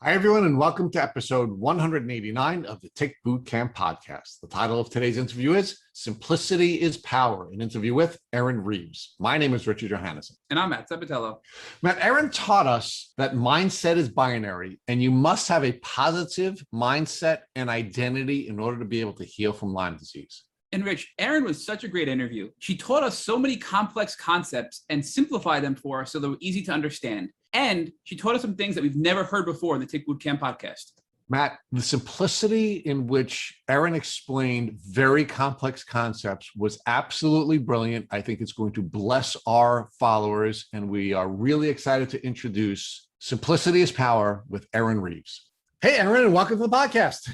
Hi, everyone, and welcome to episode 189 of the Tick Boot Camp podcast. The title of today's interview is Simplicity is Power, an interview with Erin Reeves. My name is Richard Johannesson. And I'm Matt Sabatello. Matt, Erin taught us that mindset is binary, and you must have a positive mindset and identity in order to be able to heal from Lyme disease. And Rich, Erin was such a great interview. She taught us so many complex concepts and simplified them for us so they were easy to understand. And she taught us some things that we've never heard before in the Tick Boot Camp podcast. Matt, the simplicity in which Erin explained very complex concepts was absolutely brilliant. I think it's going to bless our followers, and we are really excited to introduce Simplicity is Power with Erin Reeves. Hey, Erin, and welcome to the podcast.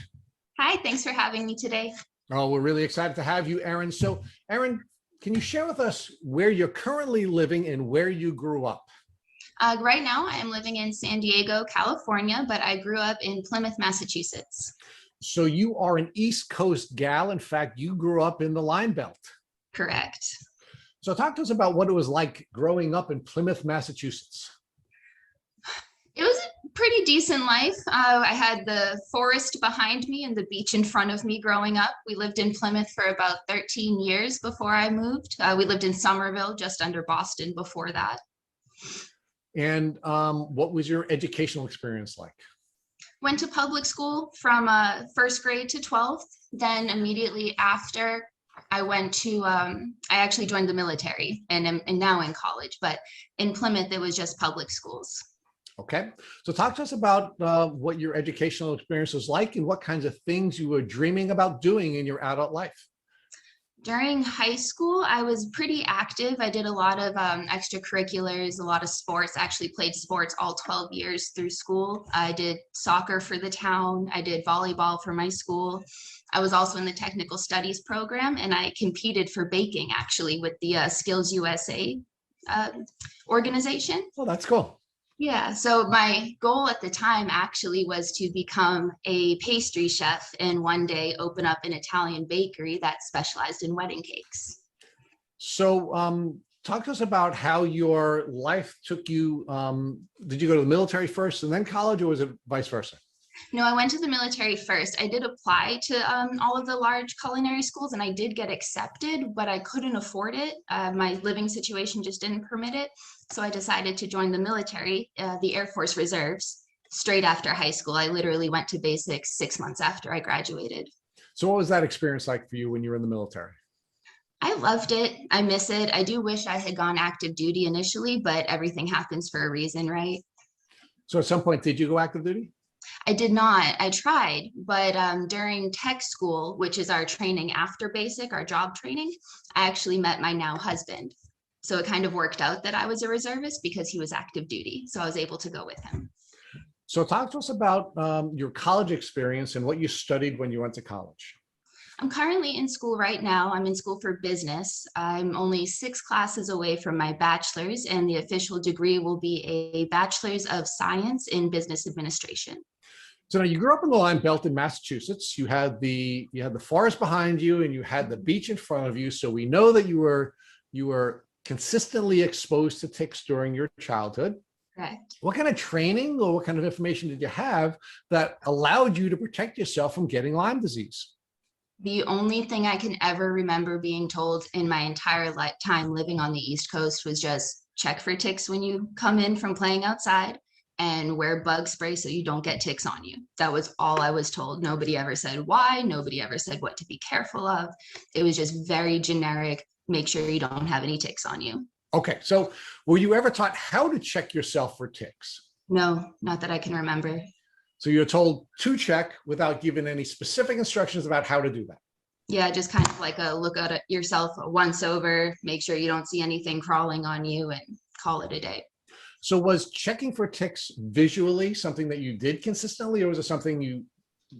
Hi, thanks for having me today. Oh, we're really excited to have you, Erin. So, Erin, can you share with us where you're currently living and where you grew up? Right now, I am living in San Diego, California, but I grew up in Plymouth, Massachusetts. So you are an East Coast gal. In fact, you grew up in the Lyme Belt. Correct. So talk to us about what it was like growing up in Plymouth, Massachusetts. It was a pretty decent life. I had the forest behind me and the beach in front of me growing up. We lived in Plymouth for about 13 years before I moved. We lived in Somerville, just under Boston before that. And what was your educational experience like? Went to public school from first grade to 12th. Then immediately after, I went to, I actually joined the military and am now in college, but in Plymouth, it was just public schools. Okay. So talk to us about what your educational experience was like and what kinds of things you were dreaming about doing in your adult life. During high school, I was pretty active. I did a lot of extracurriculars, a lot of sports. I actually played sports all 12 years through school. I did soccer for the town. I did volleyball for my school. I was also in the technical studies program, and I competed for baking actually with the Skills USA organization. Oh, that's cool. Yeah, so my goal at the time actually was to become a pastry chef and one day open up an Italian bakery that specialized in wedding cakes. So talk to us about how your life took you. Did you go to the military first and then college, or was it vice versa? No, I went to the military first. I did apply to all of the large culinary schools and I did get accepted, but I couldn't afford it. My living situation just didn't permit it. So I decided to join the military, the Air Force Reserves, straight after high school. I literally went to basics 6 months after I graduated. So what was that experience like for you when you were in the military? I loved it. I miss it. I do wish I had gone active duty initially, but everything happens for a reason, right? So at some point, did you go active duty? I did not. I tried, but during tech school, which is our training after basic, our job training, I actually met my now husband. So it kind of worked out that I was a reservist because he was active duty. So I was able to go with him. So talk to us about your college experience and what you studied when you went to college. I'm currently in school right now. I'm in school for business. I'm only 6 classes away from my bachelor's, and the official degree will be a bachelor's of science in business administration. So now you grew up in the Lyme Belt in Massachusetts. You had the forest behind you and you had the beach in front of you. So we know that you were consistently exposed to ticks during your childhood. Correct. What kind of training or what kind of information did you have that allowed you to protect yourself from getting Lyme disease? The only thing I can ever remember being told in my entire time living on the East Coast was just check for ticks when you come in from playing outside and wear bug spray so you don't get ticks on you. That was all I was told. Nobody ever said why. Nobody ever said what to be careful of. It was just very generic. Make sure you don't have any ticks on you. Okay. So were you ever taught how to check yourself for ticks? No, not that I can remember. So you're told to check without giving any specific instructions about how to do that? Yeah, just kind of like a look at it yourself once over, make sure you don't see anything crawling on you and call it a day. So was checking for ticks visually something that you did consistently, or was it something you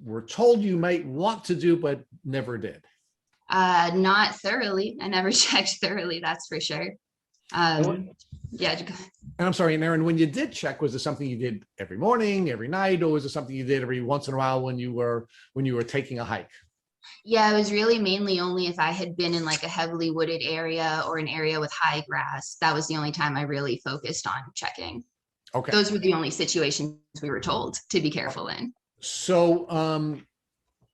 were told you might want to do but never did? Not thoroughly. I never checked thoroughly, that's for sure. Yeah. And I'm sorry, and Erin, when you did check, was it something you did every morning, every night, or was it something you did every once in a while when you were taking a hike? Yeah, it was really mainly only if I had been in like a heavily wooded area or an area with high grass. That was the only time I really focused on checking. Okay. Those were the only situations we were told to be careful in. So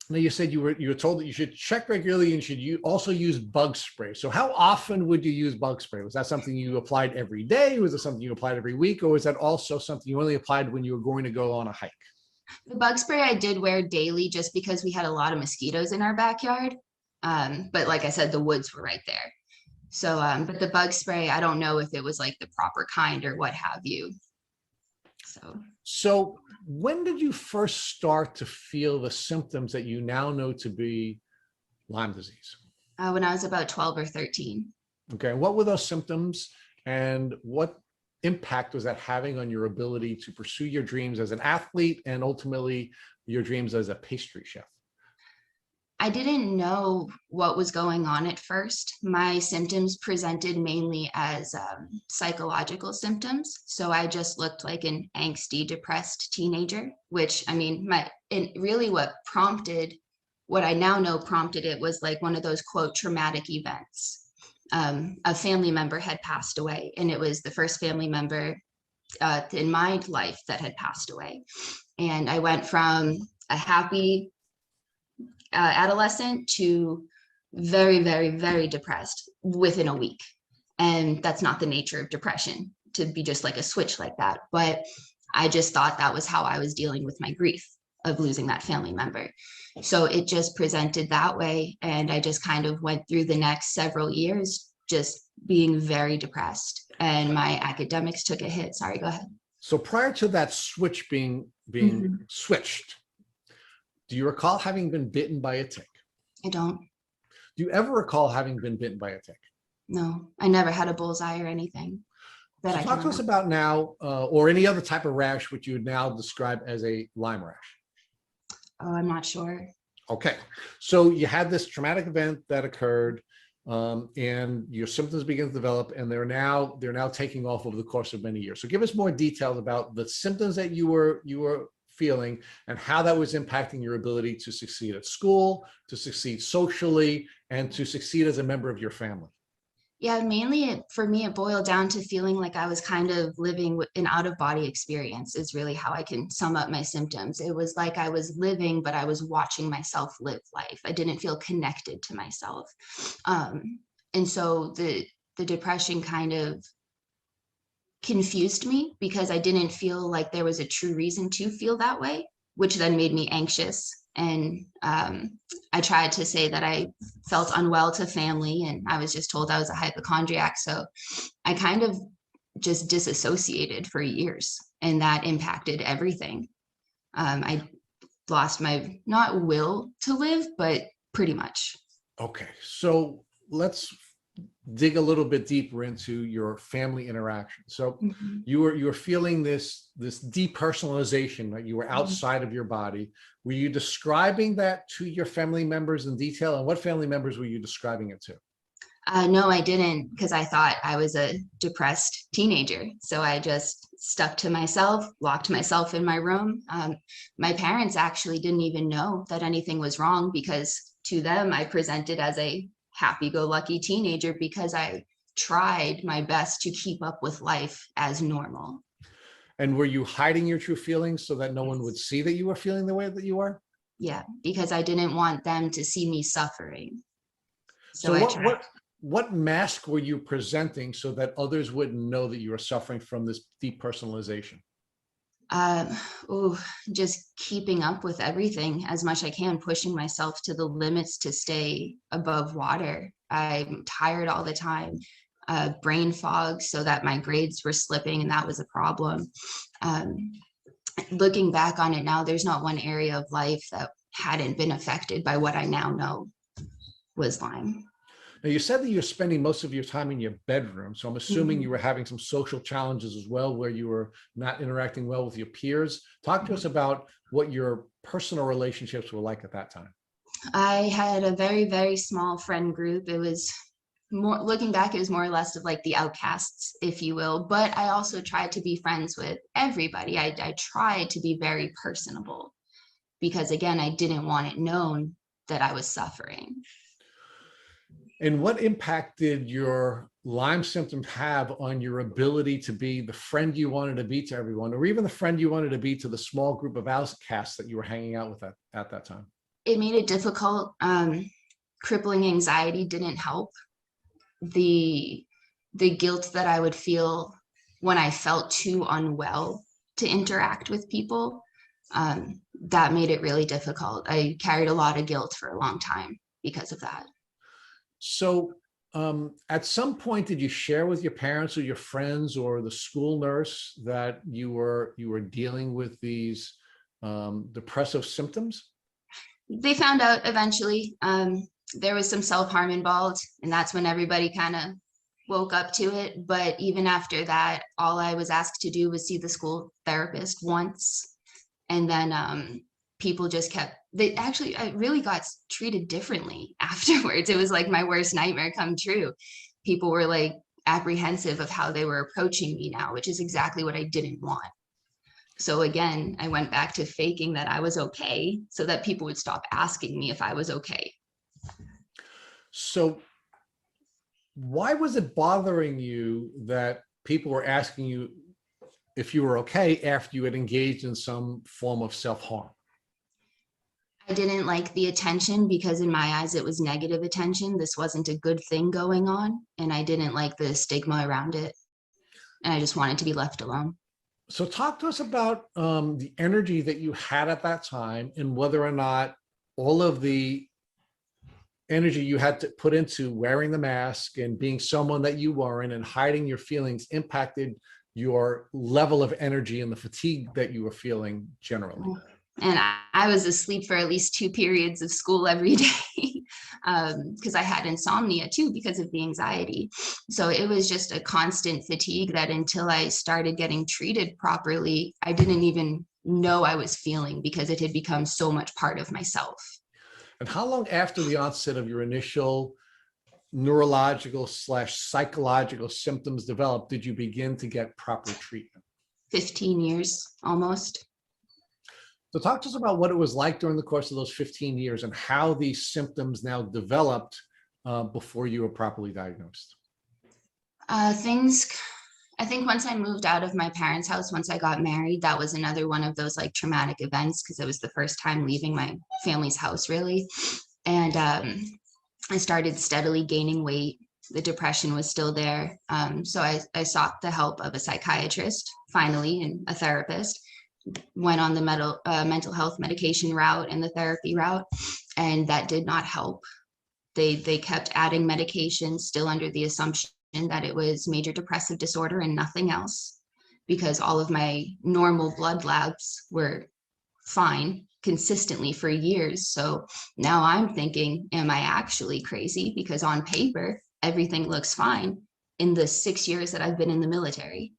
now you said you were told that you should check regularly and should you also use bug spray. So how often would you use bug spray? Was that something you applied every day? Was it something you applied every week? Or was that also something you only applied when you were going to go on a hike? The bug spray I did wear daily just because we had a lot of mosquitoes in our backyard. But like I said, the woods were right there. So, but the bug spray, I don't know if it was like the proper kind or what have you. So when did you first start to feel the symptoms that you now know to be Lyme disease? When I was about 12 or 13. Okay. And what were those symptoms and what impact was that having on your ability to pursue your dreams as an athlete and ultimately your dreams as a pastry chef? I didn't know what was going on at first. My symptoms presented mainly as psychological symptoms. So I just looked like an angsty, depressed teenager, which I mean, really what I now know prompted it was like one of those quote traumatic events. A family member had passed away, and it was the first family member in my life that had passed away. And I went from a happy adolescent to very, very, very depressed within a week. And that's not the nature of depression, to be just like a switch like that. But I just thought that was how I was dealing with my grief of losing that family member. So it just presented that way. And I just kind of went through the next several years just being very depressed. And my academics took a hit. Sorry, go ahead. So prior to that switch being switched, do you recall having been bitten by a tick? I don't. Do you ever recall having been bitten by a tick? No, I never had a bullseye or anything. So talk to us about now, or any other type of rash which you would now describe as a Lyme rash. Oh, I'm not sure. Okay, so you had this traumatic event that occurred, and your symptoms begin to develop, and they're now taking off over the course of many years. So give us more details about the symptoms that you were feeling and how that was impacting your ability to succeed at school, to succeed socially, and to succeed as a member of your family. Yeah, mainly for me, it boiled down to feeling like I was kind of living an out-of-body experience is really how I can sum up my symptoms. It was like I was living, but I was watching myself live life. I didn't feel connected to myself. And so the depression kind of confused me because I didn't feel like there was a true reason to feel that way, which then made me anxious. And I tried to say that I felt unwell to family, and I was just told I was a hypochondriac. So I kind of just disassociated for years, and that impacted everything. I lost my not will to live, but pretty much. Okay, so let's dig a little bit deeper into your family interaction. So you were feeling this depersonalization, that you were outside of your body. Were you describing that to your family members in detail, and what family members were you describing it to? No, I didn't, because I thought I was a depressed teenager. So I just stuck to myself, locked myself in my room. My parents actually didn't even know that anything was wrong, because to them, I presented as a happy-go-lucky teenager because I tried my best to keep up with life as normal. And were you hiding your true feelings so that no one would see that you were feeling the way that you are? Yeah, because I didn't want them to see me suffering. So what mask were you presenting so that others wouldn't know that you were suffering from this depersonalization? Just keeping up with everything as much as I can, pushing myself to the limits to stay above water. I'm tired all the time, brain fog, so that my grades were slipping, and that was a problem. Looking back on it now, there's not one area of life that hadn't been affected by what I now know was Lyme. Now, you said that you're spending most of your time in your bedroom, so I'm assuming you were having some social challenges as well, where you were not interacting well with your peers. Talk to us about what your personal relationships were like at that time. I had a very, very small friend group. It was more, looking back, it was more or less of like the outcasts, if you will. But I also tried to be friends with everybody. I tried to be very personable because, again, I didn't want it known that I was suffering. And what impact did your Lyme symptoms have on your ability to be the friend you wanted to be to everyone, or even the friend you wanted to be to the small group of outcasts that you were hanging out with at that time? It made it difficult. Crippling anxiety didn't help. The guilt that I would feel when I felt too unwell to interact with people, that made it really difficult. I carried a lot of guilt for a long time because of that. So at some point, did you share with your parents or your friends or the school nurse that you were dealing with these depressive symptoms? They found out eventually. There was some self-harm involved, and that's when everybody kind of woke up to it. But even after that, all I was asked to do was see the school therapist once. And then people just kept, I really got treated differently afterwards. It was like my worst nightmare come true. People were like apprehensive of how they were approaching me now, which is exactly what I didn't want. So again, I went back to faking that I was okay so that people would stop asking me if I was okay. So why was it bothering you that people were asking you if you were okay after you had engaged in some form of self-harm? I didn't like the attention because in my eyes, it was negative attention. This wasn't a good thing going on. And I didn't like the stigma around it. And I just wanted to be left alone. So talk to us about the energy that you had at that time and whether or not all of the energy you had to put into wearing the mask and being someone that you weren't and hiding your feelings impacted your level of energy and the fatigue that you were feeling generally. And I was asleep for at least 2 periods of school every day because I had insomnia too because of the anxiety. So it was just a constant fatigue that until I started getting treated properly, I didn't even know I was feeling because it had become so much part of myself. And how long after the onset of your initial neurological / psychological symptoms developed did you begin to get proper treatment? 15 years almost. So talk to us about what it was like during the course of those 15 years and how these symptoms now developed before you were properly diagnosed. I think once I moved out of my parents' house, once I got married, that was another one of those like traumatic events because it was the first time leaving my family's house really. And I started steadily gaining weight. The depression was still there. So I sought the help of a psychiatrist finally and a therapist. Went on the mental health medication route and the therapy route, and that did not help. They kept adding medications, still under the assumption that it was major depressive disorder and nothing else, because all of my normal blood labs were fine consistently for years. So now I'm thinking, am I actually crazy? Because on paper, everything looks fine in the 6 years that I've been in the military.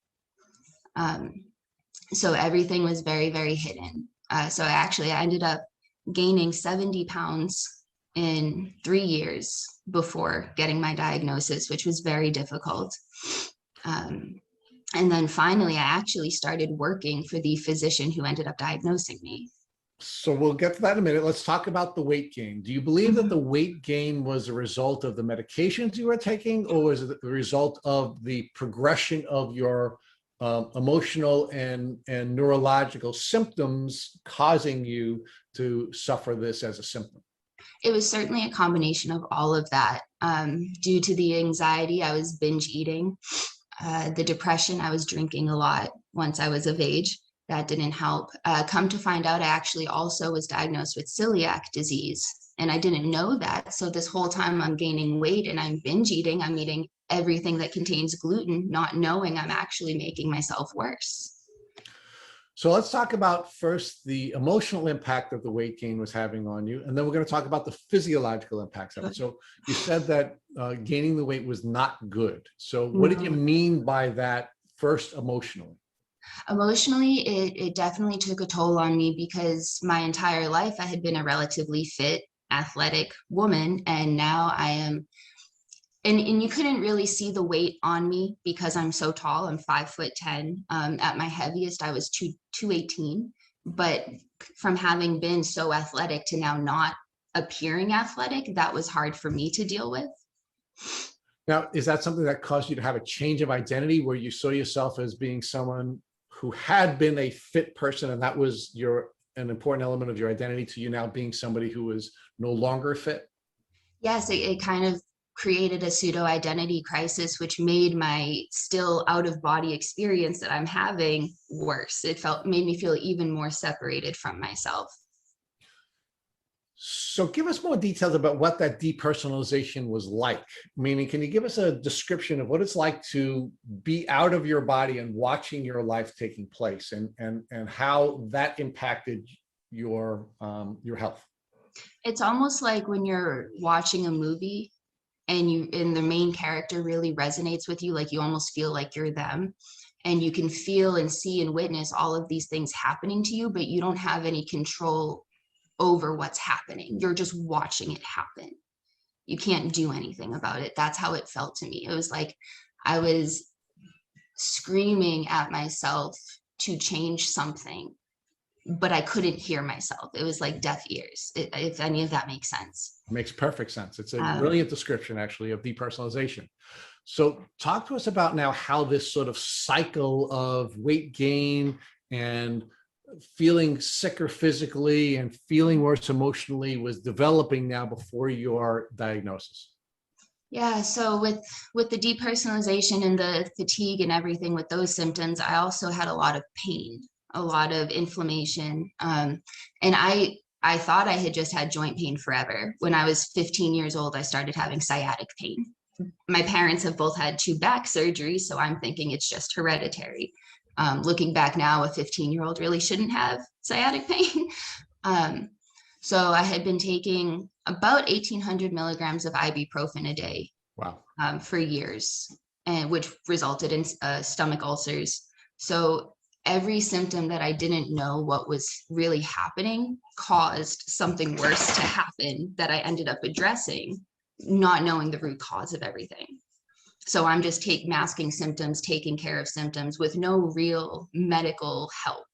So everything was very, very hidden. So I ended up gaining 70 pounds in 3 years before getting my diagnosis, which was very difficult. And then finally, I actually started working for the physician who ended up diagnosing me. So we'll get to that in a minute. Let's talk about the weight gain. Do you believe that the weight gain was a result of the medications you were taking, or was it the result of the progression of your emotional and neurological symptoms causing you to suffer this as a symptom? It was certainly a combination of all of that. Due to the anxiety, I was binge eating. The depression, I was drinking a lot once I was of age. That didn't help. Come to find out, I actually also was diagnosed with celiac disease, and I didn't know that. So this whole time I'm gaining weight and I'm binge eating, I'm eating everything that contains gluten, not knowing I'm actually making myself worse. So let's talk about first the emotional impact that the weight gain was having on you, and then we're going to talk about the physiological impacts of it. So you said that gaining the weight was not good. So what did you mean by that first emotionally? Emotionally, it definitely took a toll on me because my entire life I had been a relatively fit, athletic woman, and now I am. And you couldn't really see the weight on me because I'm so tall. I'm 5'10". At my heaviest, I was 218. But from having been so athletic to now not appearing athletic, that was hard for me to deal with. Now, is that something that caused you to have a change of identity where you saw yourself as being someone who had been a fit person and that was an important element of your identity, to you now being somebody who is no longer fit? Yes, it kind of created a pseudo identity crisis, which made my still out of body experience that I'm having worse. Made me feel even more separated from myself. So give us more details about what that depersonalization was like. Meaning, can you give us a description of what it's like to be out of your body and watching your life taking place, and how that impacted your health? It's almost like when you're watching a movie and the main character really resonates with you, like you almost feel like you're them, and you can feel and see and witness all of these things happening to you, but you don't have any control over what's happening. You're just watching it happen. You can't do anything about it. That's how it felt to me. It was like I was screaming at myself to change something, but I couldn't hear myself. It was like deaf ears, if any of that makes sense. Makes perfect sense. It's a brilliant description, actually, of depersonalization. So talk to us about now how this sort of cycle of weight gain and feeling sicker physically and feeling worse emotionally was developing now before your diagnosis. Yeah, so with the depersonalization and the fatigue and everything with those symptoms, I also had a lot of pain, a lot of inflammation. And I thought I had just had joint pain forever. When I was 15 years old, I started having sciatic pain. My parents have both had 2 back surgeries, so I'm thinking it's just hereditary. Looking back now, a 15-year-old really shouldn't have sciatic pain. So I had been taking about 1,800 milligrams of ibuprofen a day. Wow. For years, and which resulted in stomach ulcers. So every symptom that I didn't know what was really happening caused something worse to happen that I ended up addressing, not knowing the root cause of everything. So I'm just masking symptoms, taking care of symptoms with no real medical help,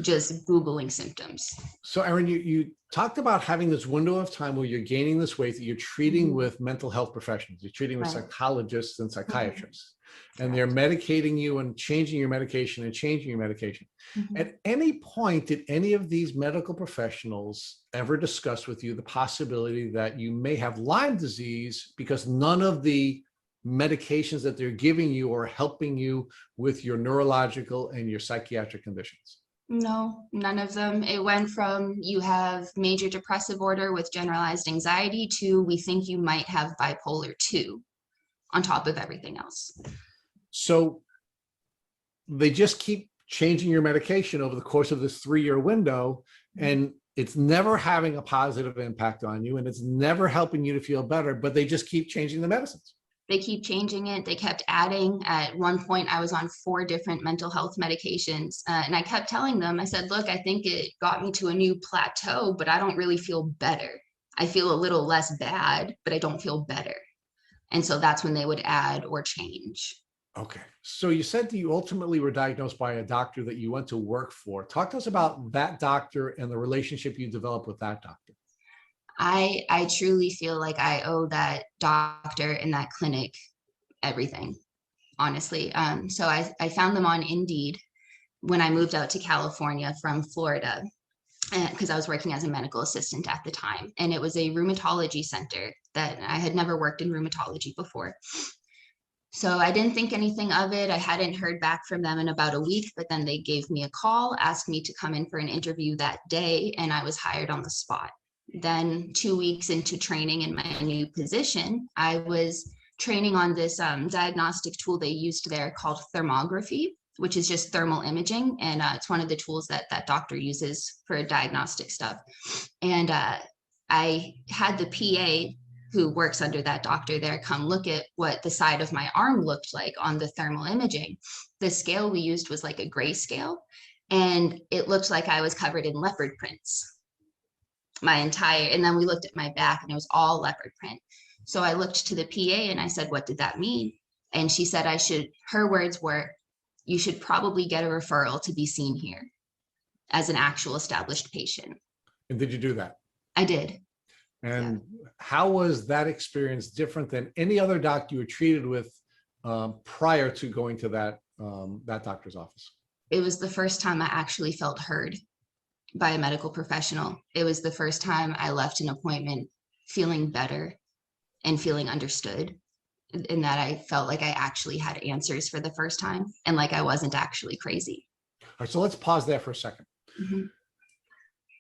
just Googling symptoms. So Erin, you talked about having this window of time where you're gaining this weight that you're treating with mental health professionals. You're treating with psychologists and psychiatrists, and they're medicating you and changing your medication and changing your medication. At any point, did any of these medical professionals ever discuss with you the possibility that you may have Lyme disease because none of the medications that they're giving you are helping you with your neurological and your psychiatric conditions? No, none of them. It went from you have major depressive order with generalized anxiety to we think you might have bipolar 2 on top of everything else. So they just keep changing your medication over the course of this 3-year window, and it's never having a positive impact on you, and it's never helping you to feel better, but they just keep changing the medicines. They keep changing it. They kept adding. At one point, I was on 4 different mental health medications. And I kept telling them, I said, look, I think it got me to a new plateau, but I don't really feel better. I feel a little less bad, but I don't feel better. And so that's when they would add or change. Okay. So you said that you ultimately were diagnosed by a doctor that you went to work for. Talk to us about that doctor and the relationship you developed with that doctor. I truly feel like I owe that doctor and that clinic everything, honestly. So I found them on Indeed when I moved out to California from Florida, because I was working as a medical assistant at the time. And it was a rheumatology center that I had never worked in rheumatology before. So I didn't think anything of it. I hadn't heard back from them in about a week, but then they gave me a call, asked me to come in for an interview that day, and I was hired on the spot. Then 2 weeks into training in my new position, I was training on this diagnostic tool they used there called thermography, which is just thermal imaging. And it's one of the tools that that doctor uses for diagnostic stuff. And I had the PA who works under that doctor there come look at what the side of my arm looked like on the thermal imaging. The scale we used was like a gray scale, and it looked like I was covered in leopard prints. And then we looked at my back and it was all leopard print. So I looked to the PA and I said, what did that mean? And she said her words were, you should probably get a referral to be seen here as an actual established patient. And did you do that? I did. And how was that experience different than any other doctor you were treated with prior to going to that doctor's office? It was the first time I actually felt heard by a medical professional. It was the first time I left an appointment feeling better and feeling understood, in that I felt like I actually had answers for the first time and like I wasn't actually crazy. All right, so let's pause there for a second. Mhm.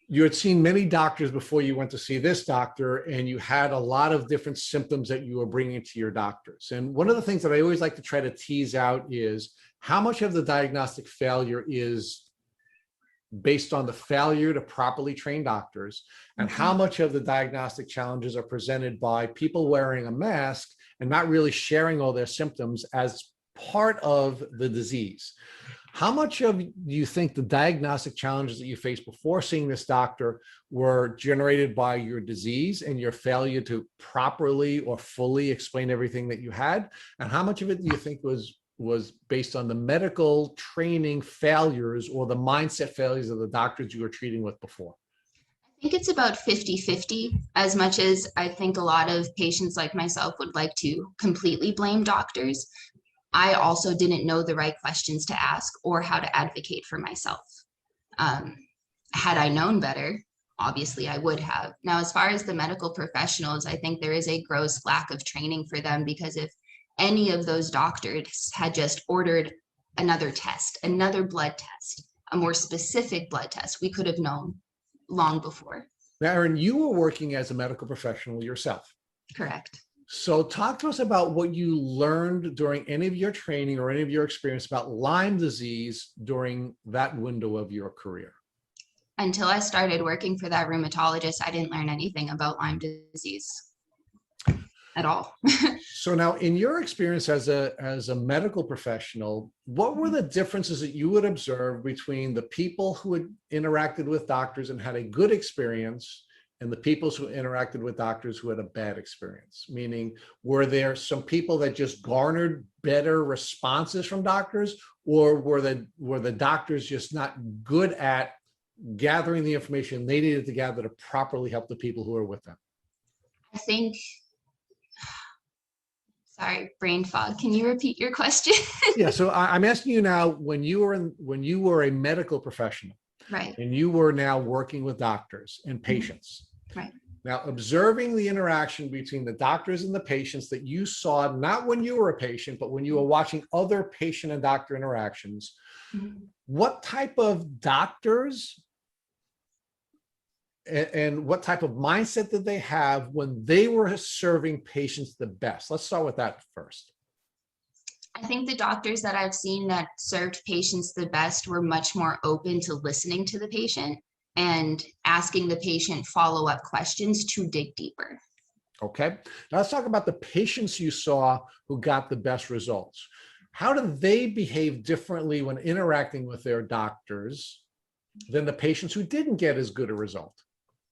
You had seen many doctors before you went to see this doctor, and you had a lot of different symptoms that you were bringing to your doctors. And one of the things that I always like to try to tease out is how much of the diagnostic failure is based on the failure to properly train doctors, and how much of the diagnostic challenges are presented by people wearing a mask and not really sharing all their symptoms as part of the disease. How much of you think the diagnostic challenges that you faced before seeing this doctor were generated by your disease and your failure to properly or fully explain everything that you had? And how much of it do you think was based on the medical training failures or the mindset failures of the doctors you were treating with before? I think it's about 50-50, as much as I think a lot of patients like myself would like to completely blame doctors. I also didn't know the right questions to ask or how to advocate for myself. Had I known better, obviously I would have. Now, as far as the medical professionals, I think there is a gross lack of training for them, because if any of those doctors had just ordered another test, another blood test, a more specific blood test, we could have known long before. Now, Erin, you were working as a medical professional yourself. Correct. So talk to us about what you learned during any of your training or any of your experience about Lyme disease during that window of your career. Until I started working for that rheumatologist, I didn't learn anything about Lyme disease at all. So now, in your experience as a medical professional, what were the differences that you would observe between the people who had interacted with doctors and had a good experience and the people who interacted with doctors who had a bad experience? Meaning, were there some people that just garnered better responses from doctors, or were the doctors just not good at gathering the information they needed to gather to properly help the people who were with them? I think, sorry, brain fog. Can you repeat your question? Yeah, so I'm asking you now, when you were a medical professional, Right. and you were now working with doctors and patients. Right. Now, observing the interaction between the doctors and the patients that you saw, not when you were a patient, but when you were watching other patient and doctor interactions, what type of doctors and what type of mindset did they have when they were serving patients the best? Let's start with that first. I think the doctors that I've seen that served patients the best were much more open to listening to the patient and asking the patient follow-up questions to dig deeper. Okay, now let's talk about the patients you saw who got the best results. How do they behave differently when interacting with their doctors than the patients who didn't get as good a result?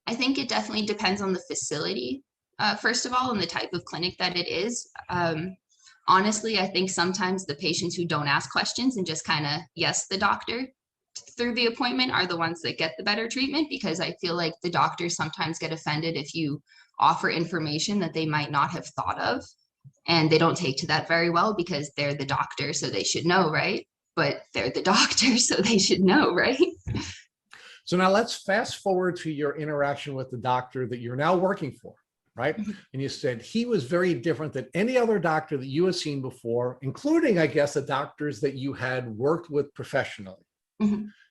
I think it definitely depends on the facility, first of all, and the type of clinic that it is. Honestly, I think sometimes the patients who don't ask questions and just kind of yes the doctor through the appointment are the ones that get the better treatment, because I feel like the doctors sometimes get offended if you offer information that they might not have thought of, and they don't take to that very well because they're the doctor, so they should know, right? But they're the doctor, so they should know, right? So now let's fast forward to your interaction with the doctor that you're now working for, right? And you said he was very different than any other doctor that you had seen before, including, I guess, the doctors that you had worked with professionally.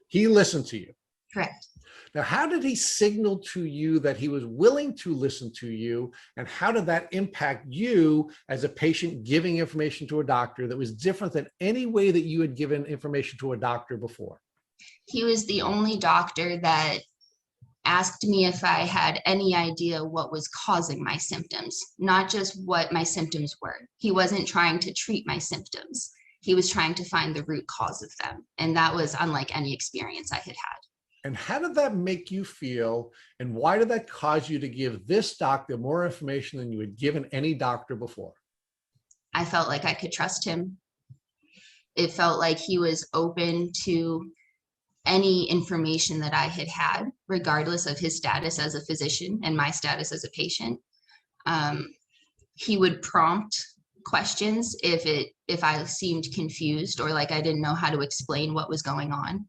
He listened to you. Correct. Now, how did he signal to you that he was willing to listen to you? And how did that impact you as a patient giving information to a doctor that was different than any way that you had given information to a doctor before? He was the only doctor that asked me if I had any idea what was causing my symptoms, not just what my symptoms were. He wasn't trying to treat my symptoms. He was trying to find the root cause of them. And that was unlike any experience I had had. And how did that make you feel? And why did that cause you to give this doctor more information than you had given any doctor before? I felt like I could trust him. It felt like he was open to any information that I had, regardless of his status as a physician and my status as a patient. He would prompt questions if I seemed confused or like I didn't know how to explain what was going on.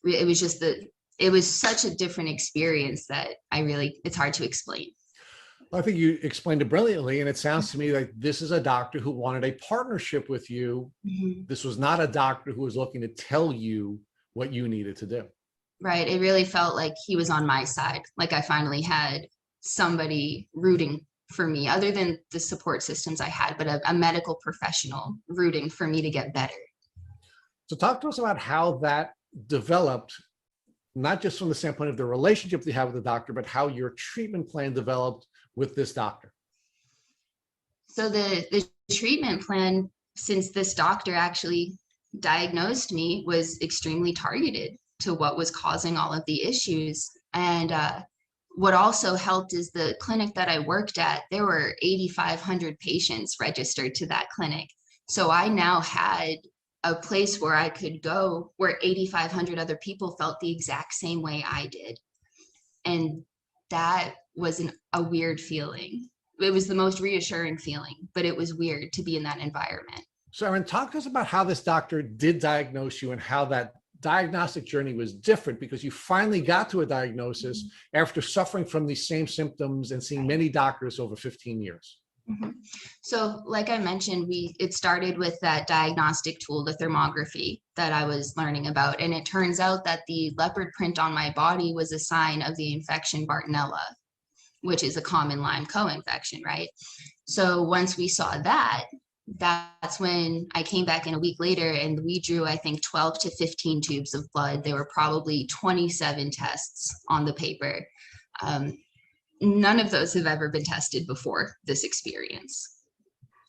It was just it was such a different experience that it's hard to explain. I think you explained it brilliantly, and it sounds to me like this is a doctor who wanted a partnership with you. Mm-hmm. This was not a doctor who was looking to tell you what you needed to do. Right. It really felt like he was on my side. Like I finally had somebody rooting for me, other than the support systems I had, but a medical professional rooting for me to get better. So talk to us about how that developed, not just from the standpoint of the relationship you have with the doctor, but how your treatment plan developed with this doctor. So the treatment plan, since this doctor actually diagnosed me, was extremely targeted to what was causing all of the issues. And what also helped is the clinic that I worked at, there were 8,500 patients registered to that clinic. So I now had a place where I could go where 8,500 other people felt the exact same way I did. And that was a weird feeling. It was the most reassuring feeling, but it was weird to be in that environment. So Erin, talk to us about how this doctor did diagnose you and how that diagnostic journey was different, because you finally got to a diagnosis after suffering from these same symptoms and seeing many doctors over 15 years. Mm-hmm. So like I mentioned, it started with that diagnostic tool, the thermography that I was learning about. And it turns out that the leopard print on my body was a sign of the infection Bartonella, which is a common Lyme co-infection, right? So once we saw that, that's when I came back in a week later and we drew, I think, 12 to 15 tubes of blood. There were probably 27 tests on the paper. None of those have ever been tested before this experience.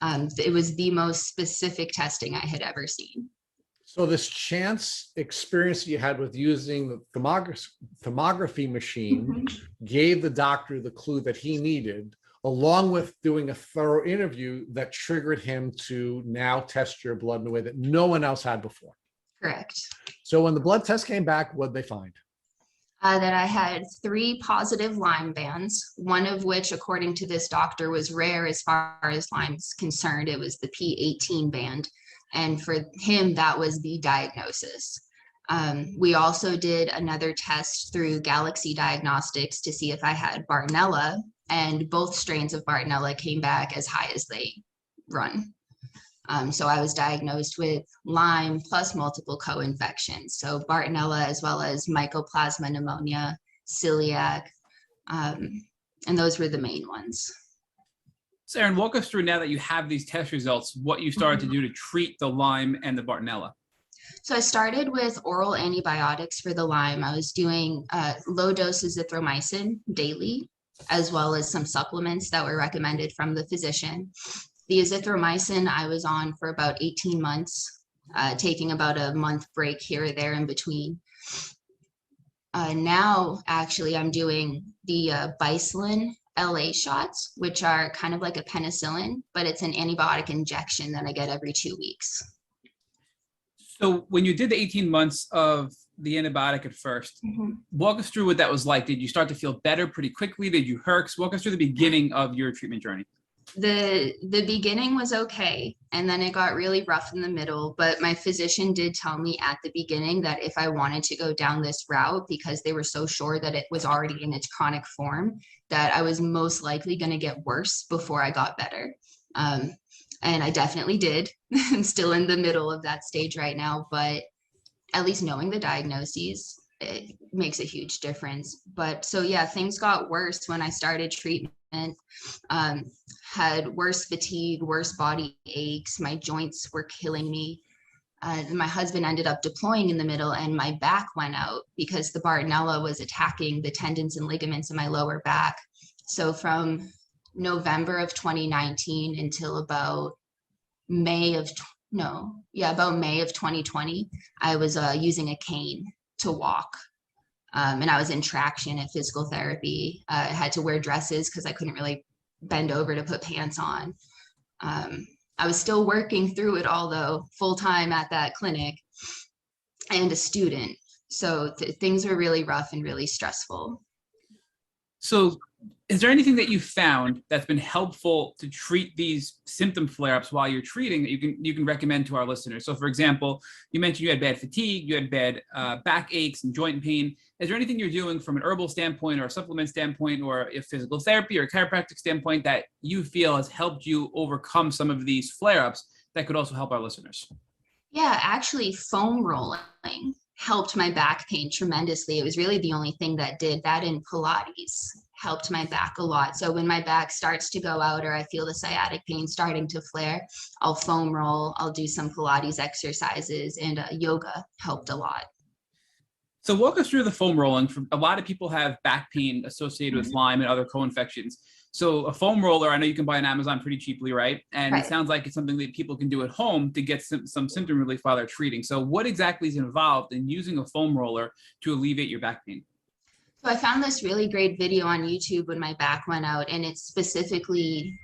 It was the most specific testing I had ever seen. So this chance experience you had with using the thermography machine gave the doctor the clue that he needed, along with doing a thorough interview that triggered him to now test your blood in a way that no one else had before. Correct. So when the blood test came back, what did they find? That I had 3 positive Lyme bands, one of which, according to this doctor, was rare as far as Lyme's concerned. It was the P18 band. And for him, that was the diagnosis. We also did another test through Galaxy Diagnostics to see if I had Bartonella, and both strains of Bartonella came back as high as they run. So I was diagnosed with Lyme plus multiple co-infections. So Bartonella, as well as Mycoplasma pneumonia, celiac, and those were the main ones. So Erin, walk us through, now that you have these test results, what you started to do to treat the Lyme and the Bartonella. So I started with oral antibiotics for the Lyme. I was doing low doses of azithromycin daily, as well as some supplements that were recommended from the physician. The azithromycin I was on for about 18 months, taking about a month break here or there in between. Now, actually, I'm doing the Bicillin LA shots, which are kind of like a penicillin, but it's an antibiotic injection that I get every 2 weeks. So when you did the 18 months of the antibiotic at first, walk us through what that was like. Did you start to feel better pretty quickly? Did you herx? Walk us through the beginning of your treatment journey. The beginning was okay, and then it got really rough in the middle, but my physician did tell me at the beginning that if I wanted to go down this route, because they were so sure that it was already in its chronic form, that I was most likely going to get worse before I got better. And I definitely did. I'm still in the middle of that stage right now, but at least knowing the diagnoses, it makes a huge difference. But so yeah, things got worse when I started treatment. Had worse fatigue, worse body aches. My joints were killing me. My husband ended up deploying in the middle, and my back went out because the Bartonella was attacking the tendons and ligaments in my lower back. So from November of 2019 until about May of 2020, I was using a cane to walk. And I was in traction at physical therapy. I had to wear dresses because I couldn't really bend over to put pants on. I was still working through it all, though, full time at that clinic. and a student. So things were really rough and really stressful. So is there anything that you found that's been helpful to treat these symptom flare-ups while you're treating that you can recommend to our listeners? So for example, you mentioned you had bad fatigue, you had bad back aches and joint pain. Is there anything you're doing from an herbal standpoint or a supplement standpoint or a physical therapy or a chiropractic standpoint that you feel has helped you overcome some of these flare-ups that could also help our listeners? Yeah, actually foam rolling helped my back pain tremendously. It was really the only thing that did that, in Pilates helped my back a lot. So when my back starts to go out or I feel the sciatic pain starting to flare, I'll foam roll, I'll do some Pilates exercises, and yoga helped a lot. So walk us through the foam rolling. A lot of people have back pain associated with Lyme and other co-infections. So a foam roller, I know you can buy on Amazon pretty cheaply, right? And Right. It sounds like it's something that people can do at home to get some symptom relief while they're treating. So what exactly is involved in using a foam roller to alleviate your back pain? So I found this really great video on YouTube when my back went out, and it's specifically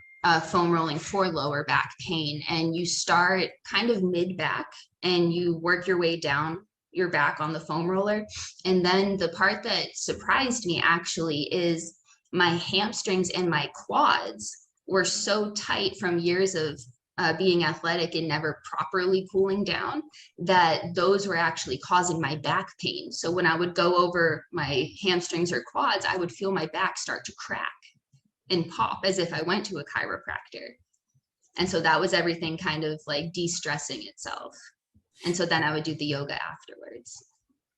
foam rolling for lower back pain. And you start kind of mid back and you work your way down your back on the foam roller. And then the part that surprised me actually is my hamstrings and my quads were so tight from years of being athletic and never properly cooling down, that those were actually causing my back pain. So when I would go over my hamstrings or quads, I would feel my back start to crack and pop as if I went to a chiropractor. And so that was everything kind of like de-stressing itself. And so then I would do the yoga afterwards.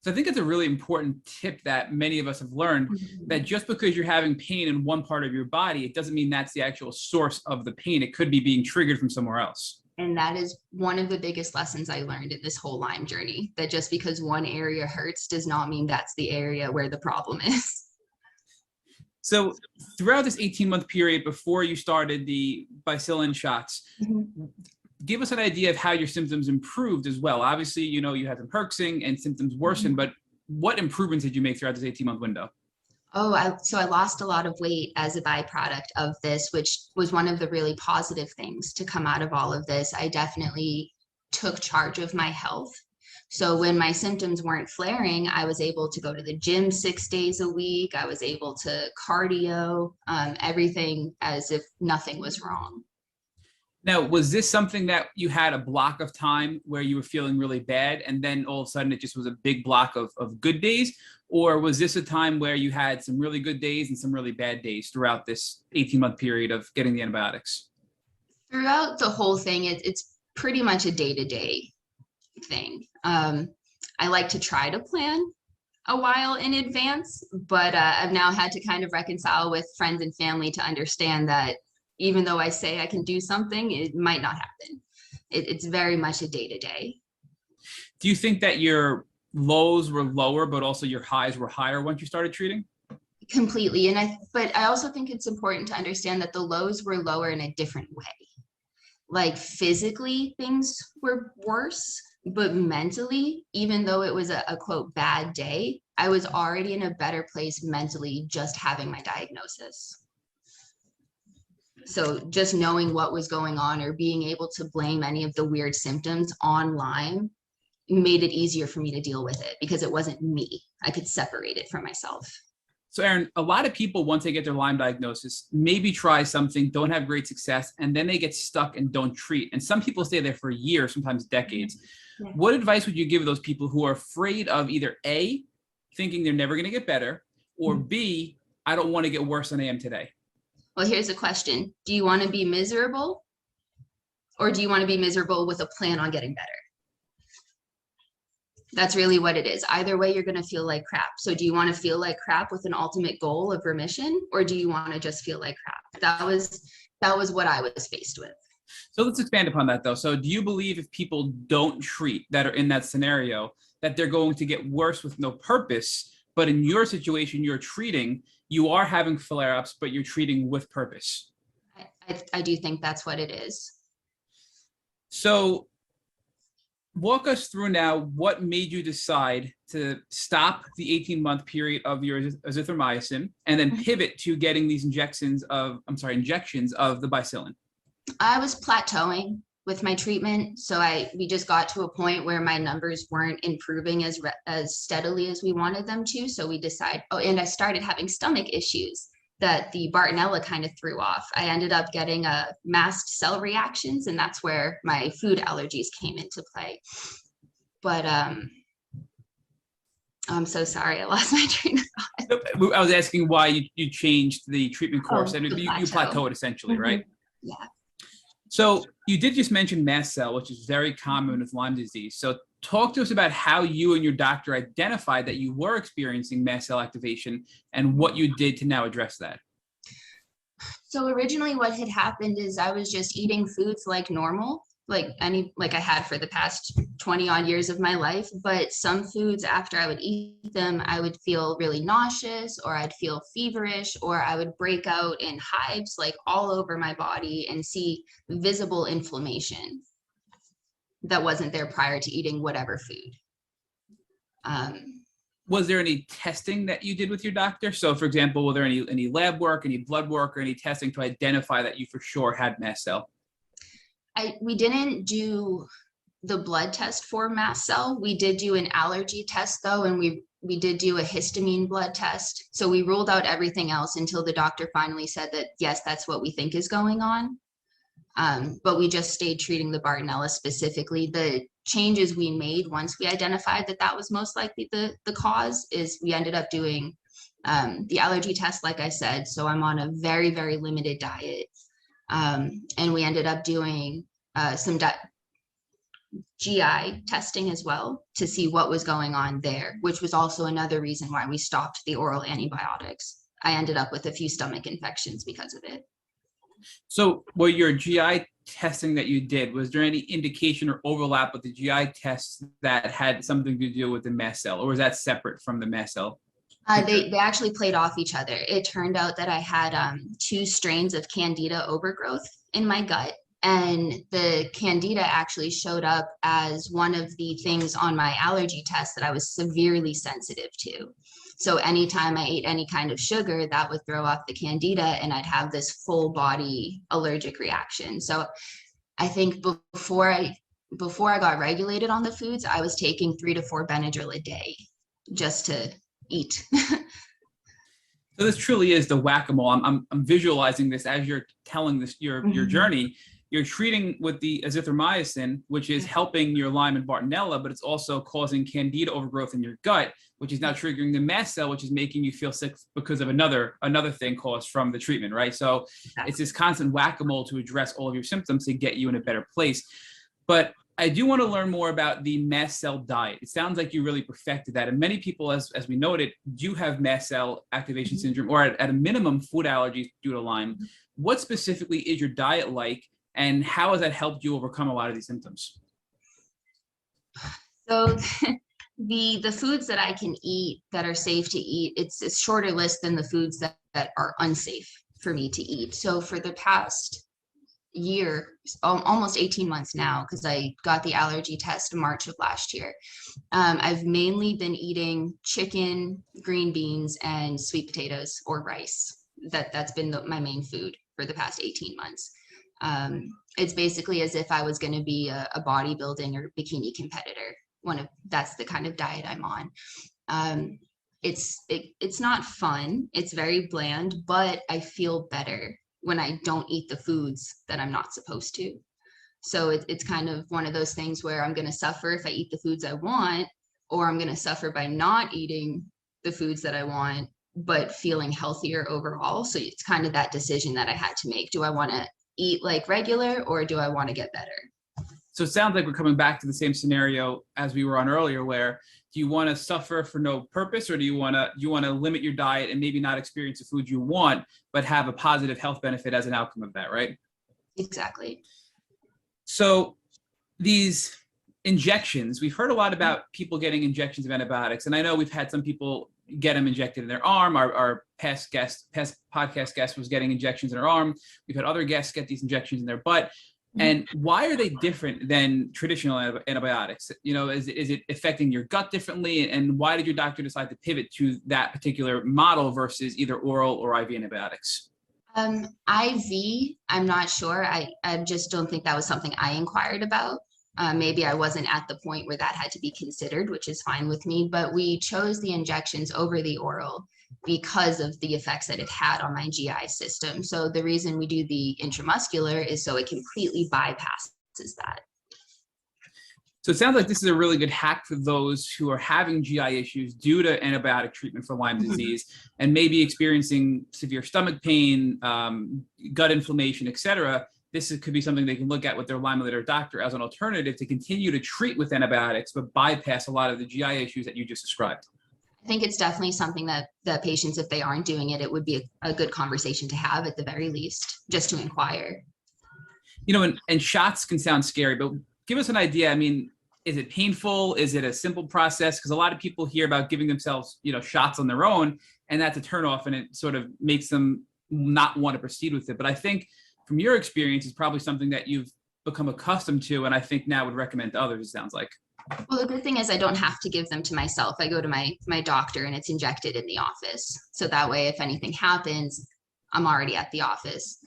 So I think it's a really important tip that many of us have learned, that just because you're having pain in one part of your body, it doesn't mean that's the actual source of the pain. It could be being triggered from somewhere else. And that is one of the biggest lessons I learned in this whole Lyme journey, that just because one area hurts does not mean that's the area where the problem is. So throughout this 18-month period before you started the Bicillin shots, give us an idea of how your symptoms improved as well. Obviously, you know, you had some herxing and symptoms worsened, but what improvements did you make throughout this 18-month window? So I lost a lot of weight as a byproduct of this, which was one of the really positive things to come out of all of this. I definitely took charge of my health. So when my symptoms weren't flaring, I was able to go to the gym 6 days a week. I was able to cardio, everything as if nothing was wrong. Now, was this something that you had a block of time where you were feeling really bad and then all of a sudden it just was a big block of good days? Or was this a time where you had some really good days and some really bad days throughout this 18-month period of getting the antibiotics? Throughout the whole thing, it's pretty much a day-to-day thing. I like to try to plan a while in advance, but I've now had to kind of reconcile with friends and family to understand that even though I say I can do something, it might not happen. It's very much a day-to-day. Do you think that your lows were lower, but also your highs were higher once you started treating? Completely. But I also think it's important to understand that the lows were lower in a different way. Like physically, things were worse, but mentally, even though it was a quote bad day, I was already in a better place mentally just having my diagnosis. So just knowing what was going on or being able to blame any of the weird symptoms on Lyme made it easier for me to deal with it because it wasn't me. I could separate it from myself. So Erin, a lot of people, once they get their Lyme diagnosis, maybe try something, don't have great success, and then they get stuck and don't treat. And some people stay there for years, sometimes decades. Yeah. What advice would you give those people who are afraid of either A, thinking they're never going to get better, or B, I don't want to get worse than I am today? Well, here's a question. Do you want to be miserable, or do you want to be miserable with a plan on getting better? That's really what it is. Either way, you're going to feel like crap. So do you want to feel like crap with an ultimate goal of remission, or do you want to just feel like crap? That was what I was faced with. So let's expand upon that though. So do you believe if people don't treat that are in that scenario, that they're going to get worse with no purpose? But in your situation, you're treating, you are having flare-ups, but you're treating with purpose. I do think that's what it is. So walk us through now what made you decide to stop the 18-month period of your azithromycin and then pivot to getting these injections of the Bicillin. I was plateauing with my treatment. So we just got to a point where my numbers weren't improving as steadily as we wanted them to. So we decided, oh, and I started having stomach issues that the Bartonella kind of threw off. I ended up getting a mast cell reactions, and that's where my food allergies came into play. But I'm so sorry, I lost my train of thought. Nope, I was asking why you changed the treatment course, and the you plateau. plateaued essentially, right? Yeah. So you did just mention mast cell, which is very common with Lyme disease. So talk to us about how you and your doctor identified that you were experiencing mast cell activation and what you did to now address that. So originally what had happened is I was just eating foods like normal, like I had for the past 20 odd years of my life, but some foods after I would eat them, I would feel really nauseous, or I'd feel feverish, or I would break out in hives like all over my body and see visible inflammation that wasn't there prior to eating whatever food. Was there any testing that you did with your doctor? So for example, were there any lab work, any blood work, or any testing to identify that you for sure had mast cell? We didn't do the blood test for mast cell. We did do an allergy test though, and we did do a histamine blood test. So we ruled out everything else until the doctor finally said that, yes, that's what we think is going on. But we just stayed treating the Bartonella specifically. The changes we made once we identified that that was most likely the cause is we ended up doing the allergy test, like I said. So I'm on a very, very limited diet. And we ended up doing some GI testing as well to see what was going on there, which was also another reason why we stopped the oral antibiotics. I ended up with a few stomach infections because of it. So were your GI testing that you did, was there any indication or overlap with the GI tests that had something to do with the mast cell, or was that separate from the mast cell? They actually played off each other. It turned out that I had 2 strains of Candida overgrowth in my gut, and the Candida actually showed up as one of the things on my allergy test that I was severely sensitive to. So anytime I ate any kind of sugar, that would throw off the Candida, and I'd have this full body allergic reaction. So I think before I got regulated on the foods, I was taking 3 to 4 Benadryl a day just to eat. So this truly is the whack-a-mole. I'm visualizing this as you're telling this your journey. You're treating with the azithromycin, which is helping your Lyme and Bartonella, but it's also causing Candida overgrowth in your gut, which is now triggering the mast cell, which is making you feel sick because of another thing caused from the treatment, right? So it's this constant whack-a-mole to address all of your symptoms to get you in a better place. But I do want to learn more about the mast cell diet. It sounds like you really perfected that. And many people, as we noted, do have mast cell activation syndrome, or at a minimum, food allergies due to Lyme. What specifically is your diet like, and how has that helped you overcome a lot of these symptoms? So the foods that I can eat that are safe to eat, it's a shorter list than the foods that are unsafe for me to eat. So for the past year, almost 18 months now, because I got the allergy test in March of last year, I've mainly been eating chicken, green beans, and sweet potatoes or rice. That's been my main food for the past 18 months. It's basically as if I was going to be a bodybuilding or bikini competitor. That's the kind of diet I'm on. It's not fun. It's very bland, but I feel better when I don't eat the foods that I'm not supposed to. So it's kind of one of those things where I'm going to suffer if I eat the foods I want, or I'm going to suffer by not eating the foods that I want, but feeling healthier overall. So it's kind of that decision that I had to make. Do I want to eat like regular, or do I want to get better? So it sounds like we're coming back to the same scenario as we were on earlier, where do you want to suffer for no purpose, or do you want to limit your diet and maybe not experience the food you want, but have a positive health benefit as an outcome of that, right? Exactly. So these injections, we've heard a lot about people getting injections of antibiotics, and I know we've had some people get them injected in their arm. Our past podcast guest was getting injections in her arm. We've had other guests get these injections in their butt. And why are they different than traditional antibiotics? You know, is it affecting your gut differently? And why did your doctor decide to pivot to that particular model versus either oral or IV antibiotics? IV, I'm not sure. I just don't think that was something I inquired about. Maybe I wasn't at the point where that had to be considered, which is fine with me, but we chose the injections over the oral because of the effects that it had on my GI system. So the reason we do the intramuscular is so it completely bypasses that. So it sounds like this is a really good hack for those who are having GI issues due to antibiotic treatment for Lyme disease and maybe experiencing severe stomach pain, gut inflammation, etc. This could be something they can look at with their Lyme or doctor as an alternative to continue to treat with antibiotics, but bypass a lot of the GI issues that you just described. I think it's definitely something that the patients, if they aren't doing it, it would be a good conversation to have at the very least, just to inquire. You know, and shots can sound scary, but give us an idea. I mean, is it painful? Is it a simple process? Because a lot of people hear about giving themselves, shots on their own, and that's a turnoff, and it sort of makes them not want to proceed with it. But I think from your experience, it's probably something that you've become accustomed to, and I think now would recommend to others, it sounds like. Well, the good thing is I don't have to give them to myself. I go to my doctor and it's injected in the office. So that way, if anything happens, I'm already at the office.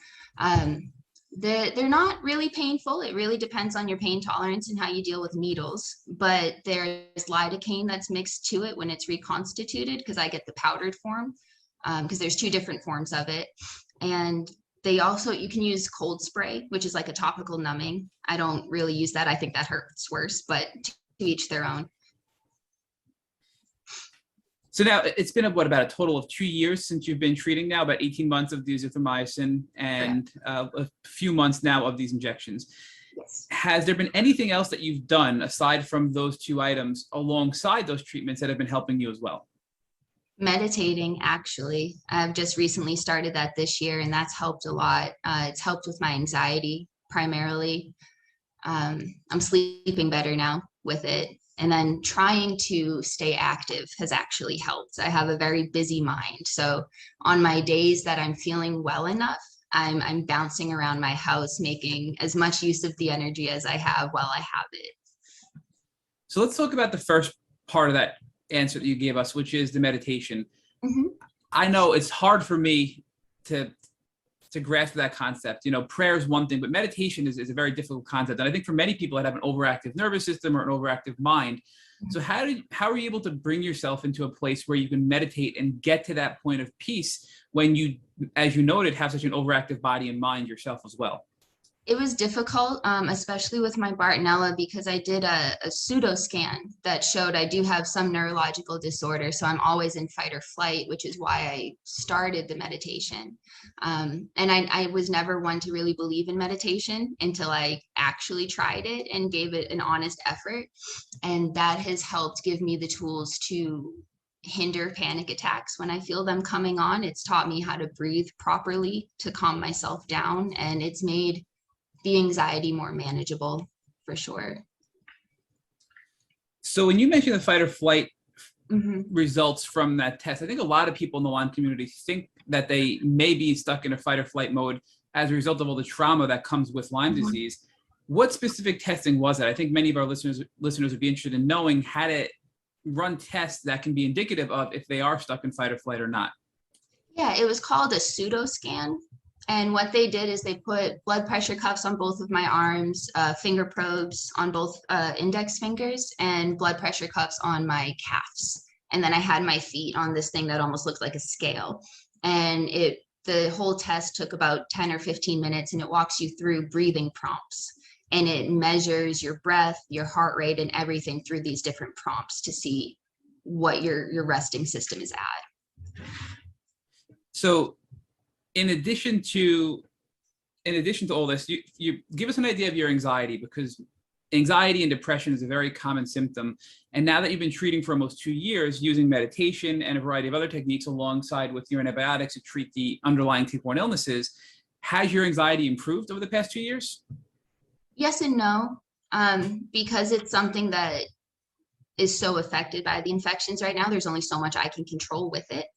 They're not really painful. It really depends on your pain tolerance and how you deal with needles. But there's lidocaine that's mixed to it when it's reconstituted, because I get the powdered form, because there's two different forms of it. And you can use cold spray, which is like a topical numbing. I don't really use that. I think that hurts worse, but to each their own. So now it's been about a total of 2 years since you've been treating now, about 18 months of the azithromycin and a few months now of these injections. Yes. Has there been anything else that you've done aside from those two items alongside those treatments that have been helping you as well? Meditating, actually. I've just recently started that this year, and that's helped a lot. It's helped with my anxiety primarily. I'm sleeping better now with it. And then trying to stay active has actually helped. I have a very busy mind. So on my days that I'm feeling well enough, I'm bouncing around my house, making as much use of the energy as I have while I have it. So let's talk about the first part of that answer that you gave us, which is the meditation. Mm-hmm. I know it's hard for me to grasp that concept. Prayer is one thing, but meditation is a very difficult concept. And I think for many people that have an overactive nervous system or an overactive mind. So how are you able to bring yourself into a place where you can meditate and get to that point of peace when you, as you noted, have such an overactive body and mind yourself as well? It was difficult, especially with my Bartonella, because I did a pseudo scan that showed I do have some neurological disorder. So I'm always in fight or flight, which is why I started the meditation. And I was never one to really believe in meditation until I actually tried it and gave it an honest effort. And that has helped give me the tools to hinder panic attacks when I feel them coming on. It's taught me how to breathe properly to calm myself down, and it's made the anxiety more manageable for sure. So when you mentioned the fight or flight results from that test, I think a lot of people in the Lyme community think that they may be stuck in a fight or flight mode as a result of all the trauma that comes with Lyme disease. What specific testing was it? I think many of our listeners would be interested in knowing how to run tests that can be indicative of if they are stuck in fight or flight or not. Yeah, it was called a pseudo scan. And what they did is they put blood pressure cuffs on both of my arms, finger probes on both index fingers, and blood pressure cuffs on my calves. And then I had my feet on this thing that almost looked like a scale. And the whole test took about 10 or 15 minutes, and it walks you through breathing prompts. And it measures your breath, your heart rate, and everything through these different prompts to see what your resting system is at. So in addition to all this, you give us an idea of your anxiety, because anxiety and depression is a very common symptom. And now that you've been treating for almost 2 years using meditation and a variety of other techniques alongside with your antibiotics to treat the underlying tick-borne illnesses, has your anxiety improved over the past 2 years? Yes and no, because it's something that is so affected by the infections right now. There's only so much I can control with it.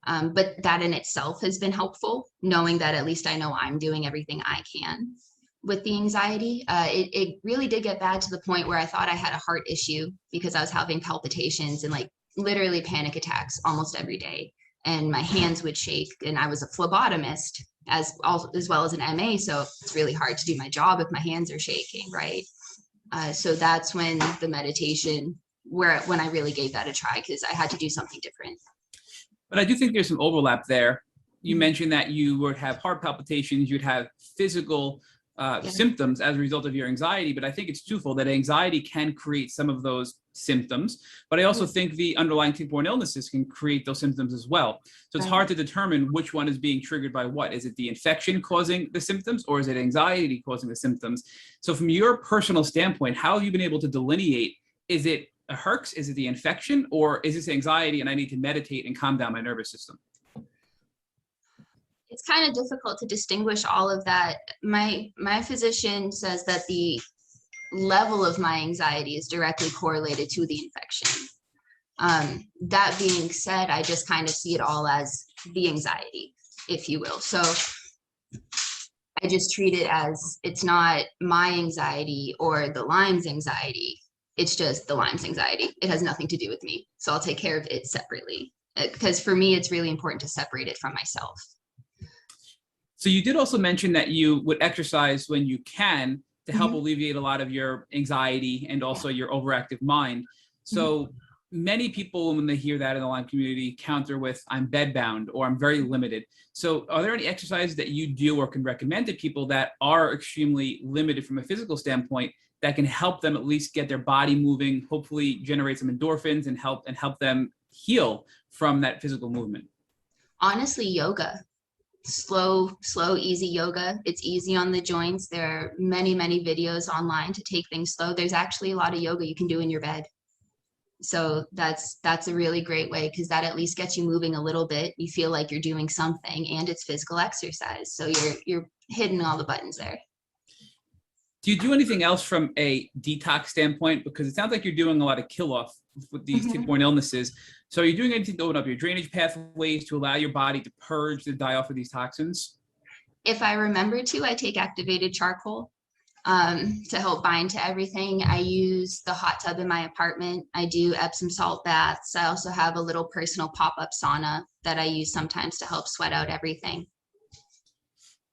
But that in itself has been helpful, knowing that at least I know I'm doing everything I can with the anxiety. It really did get bad to the point where I thought I had a heart issue because I was having palpitations and like literally panic attacks almost every day. and my hands would shake. And I was a phlebotomist as well as an MA, so it's really hard to do my job if my hands are shaking, right? So that's when the meditation, when I really gave that a try, because I had to do something different. But I do think there's some overlap there. You Mhm. mentioned that you would have heart palpitations, you'd have physical symptoms as a result of your anxiety, but I think it's twofold, that anxiety can create some of those symptoms, but I also think the underlying tick-borne illnesses can create those symptoms as well. So it's hard to determine which one is being triggered by what. Is it the infection causing the symptoms, or is it anxiety causing the symptoms? So from your personal standpoint, how have you been able to delineate, is it a herx, is it the infection, or is this anxiety and I need to meditate and calm down my nervous system? It's kind of difficult to distinguish all of that. My physician says that the level of my anxiety is directly correlated to the infection. That being said, I just kind of see it all as the anxiety, if you will. So I just treat it as, it's not my anxiety or the Lyme's anxiety. It's just the Lyme's anxiety. It has nothing to do with me. So I'll take care of it separately, because for me, it's really important to separate it from myself. So you did also mention that you would exercise when you can to help alleviate a lot of your anxiety and also your overactive mind. So many people, when they hear that in the Lyme community, counter with, I'm bedbound or I'm very limited. So are there any exercises that you do or can recommend to people that are extremely limited from a physical standpoint that can help them at least get their body moving, hopefully generate some endorphins and help them heal from that physical movement? Honestly, yoga. Slow, easy yoga. It's easy on the joints. There are many videos online to take things slow. There's actually a lot of yoga you can do in your bed. So that's a really great way, because that at least gets you moving a little bit. You feel like you're doing something, and it's physical exercise. So you're hitting all the buttons there. Do you do anything else from a detox standpoint? Because it sounds like you're doing a lot of kill off with these tick-borne illnesses. So are you doing anything to open up your drainage pathways to allow your body to purge, to die off of these toxins? If I remember to, I take activated charcoal to help bind to everything. I use the hot tub in my apartment. I do Epsom salt baths. I also have a little personal pop-up sauna that I use sometimes to help sweat out everything.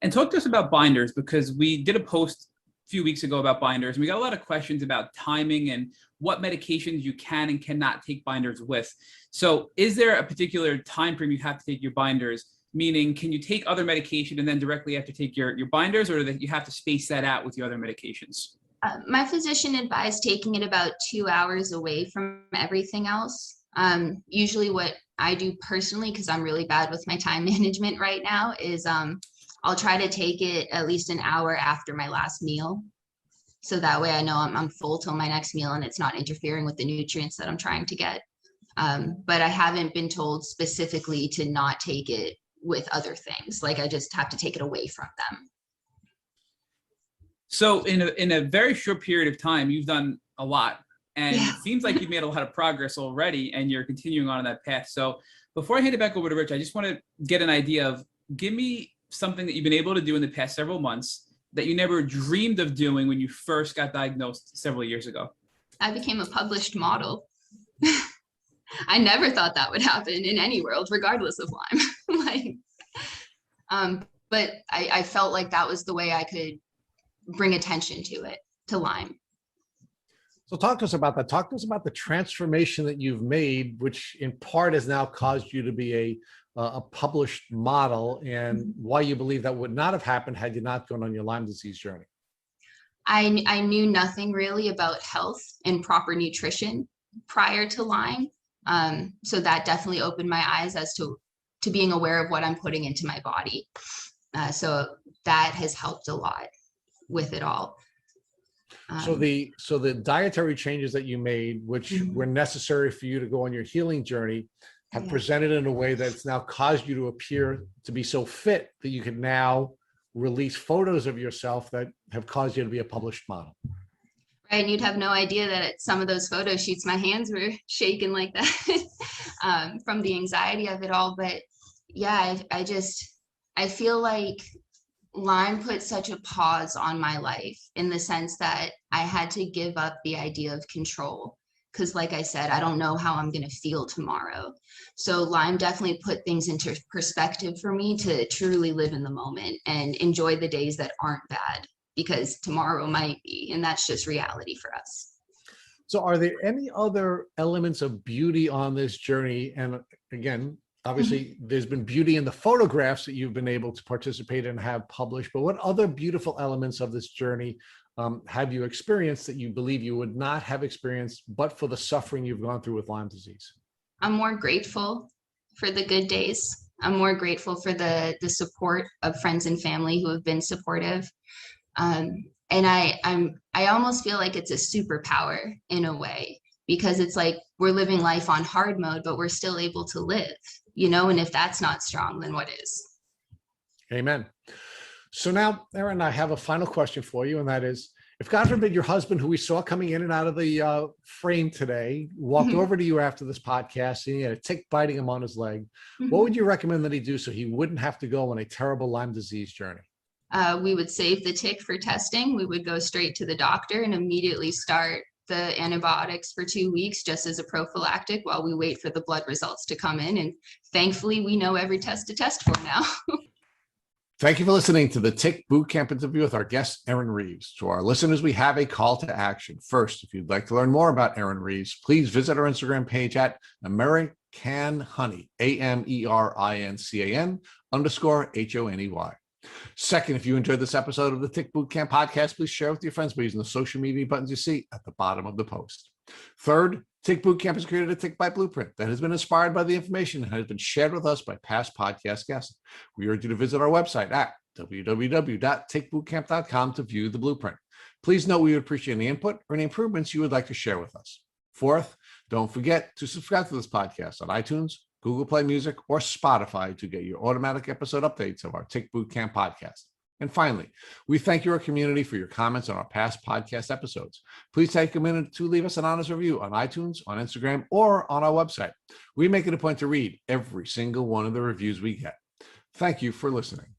And talk to us about binders, because we did a post a few weeks ago about binders, and we got a lot of questions about timing and what medications you can and cannot take binders with. So is there a particular time frame you have to take your binders? Meaning, can you take other medication and then directly have to take your binders, or that you have to space that out with your other medications? My physician advised taking it about 2 hours away from everything else. Usually what I do personally, because I'm really bad with my time management right now, is I'll try to take it at least an hour after my last meal. So that way I know I'm full till my next meal and it's not interfering with the nutrients that I'm trying to get. But I haven't been told specifically to not take it with other things. Like, I just have to take it away from them. So in a very short period of time, you've done a lot, and it seems like you've made a lot of progress already, and you're continuing on that path. So before I hand it back over to Rich, I just want to get an idea of, give me something that you've been able to do in the past several months that you never dreamed of doing when you first got diagnosed several years ago. I became a published model. I never thought that would happen in any world, regardless of Lyme. But I felt like that was the way I could bring attention to Lyme. So talk to us about that. Talk to us about the transformation that you've made, which in part has now caused you to be a published model, and why you believe that would not have happened had you not gone on your Lyme disease journey. I knew nothing really about health and proper nutrition prior to Lyme. So that definitely opened my eyes as to being aware of what I'm putting into my body. So that has helped a lot with it all. So the dietary changes that you made, which were necessary for you to go on your healing journey, have presented in a way that's now caused you to appear to be so fit that you can now release photos of yourself that have caused you to be a published model. Right, and you'd have no idea that at some of those photo shoots, my hands were shaking like that from the anxiety of it all. But yeah, I feel like Lyme put such a pause on my life, in the sense that I had to give up the idea of control. because like I said, I don't know how I'm going to feel tomorrow. So Lyme definitely put things into perspective for me to truly live in the moment and enjoy the days that aren't bad, because tomorrow might be, and that's just reality for us. So are there any other elements of beauty on this journey? And again, obviously there's been beauty in the photographs that you've been able to participate in and have published, but what other beautiful elements of this journey have you experienced that you believe you would not have experienced but for the suffering you've gone through with Lyme disease? I'm more grateful for the good days. I'm more grateful for the support of friends and family who have been supportive. And I almost feel like it's a superpower in a way, because it's like we're living life on hard mode, but we're still able to live, and if that's not strong, then what is? Amen. So now, Erin, I have a final question for you, and that is, if God forbid your husband, who we saw coming in and out of the frame today, walked over to you after this podcast and he had a tick biting him on his leg, what would you recommend that he do so he wouldn't have to go on a terrible Lyme disease journey? We would save the tick for testing. We would go straight to the doctor and immediately start the antibiotics for 2 weeks just as a prophylactic while we wait for the blood results to come in. And thankfully, we know every test to test for now. Thank you for listening to the Tick Boot Camp interview with our guest, Erin Reeves. To our listeners, we have a call to action. First, if you'd like to learn more about Erin Reeves, please visit our Instagram page at American Honey, AMERINCAN_HONEY. Second, if you enjoyed this episode of the Tick Boot Camp podcast, please share with your friends by using the social media buttons you see at the bottom of the post. Third, Tick Boot Camp has created a Tick Bite blueprint that has been inspired by the information and has been shared with us by past podcast guests. We urge you to visit our website at www.tickbootcamp.com to view the blueprint. Please note we would appreciate any input or any improvements you would like to share with us. Fourth, don't forget to subscribe to this podcast on iTunes, Google Play Music, or Spotify to get your automatic episode updates of our Tick Boot Camp podcast. And finally, we thank your community for your comments on our past podcast episodes. Please take a minute to leave us an honest review on iTunes, on Instagram, or on our website. We make it a point to read every single one of the reviews we get. Thank you for listening.